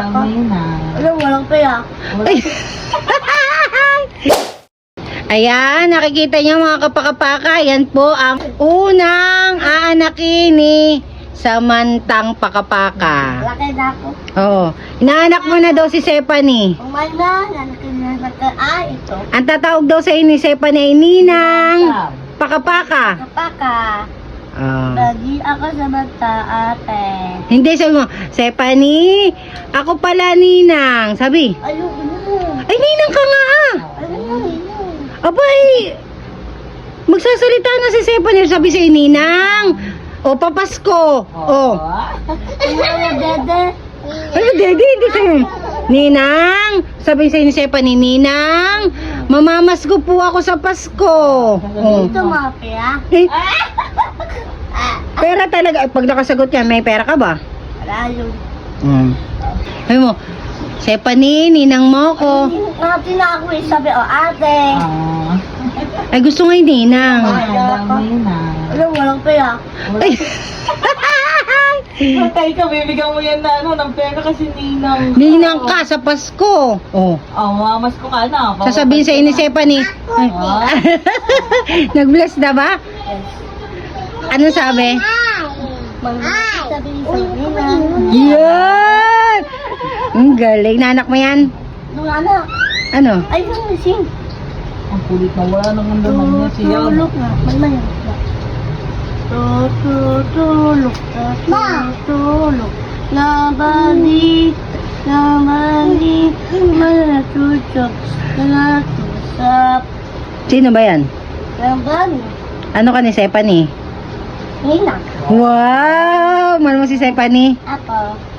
Nadamay na. Alam, walang pera. Ay. Ayan, nakikita niyo mga kapakapaka, yan po ang unang aanakin ni Samantang Pakapaka. Laki na ako. Oo. Inaanak mo na daw si Stephanie. Umay na, lalaki na ito. Ang tatawag daw sa ni Stephanie ay Ninang Pakapaka. Kapaka. Ah. Lagi ako sa mata, ate. Hindi, sabi mo, Stephanie, ako pala Ninang. Sabi, Ayun, ay Ninang ka nga ah. ayun. Abay, magsasalita na si Stephanie. Sabi sa'yo, Ninang, o papasko. O. Ayun, dede. Ay, Daddy, hindi sa'yo. Ninang, sabi sa'yo ni Stephanie, Ninang, mamamasko po ako sa Pasko. O. Ito mga pera. Eh, pera talaga. Pag nakasagot yan, may pera ka ba? Wala yun. Sabi mo, Stephanie, Ninang mo ko. Natin na ako eh, sabi, ate. Ay, gusto nga yung Ninang. Nadamay na. Alam, walang pera. Ay, Patay ka, bibigyan mo yan na ng pera kasi ninang. Ninang ka sa Pasko. Oh. Mamas ko ka na. Sasabihin sa ni Stephanie. Ay, nag-bless na ba? Ano sabi? Sabi ni Nina. Yan! Ang galing. Nanak mo yan? Nung anak. Ano? Ay, yung gising. Ang kulit na wala nang laman niya siya. Tulog na. Magmayan. Tulog. Tulog. Nabalik. Manatutok. Natusap. Sino ba yan? Nabalik. Ano ka ni Stephanie? Nina. Wow! Mahal mo si Stephanie? Ako.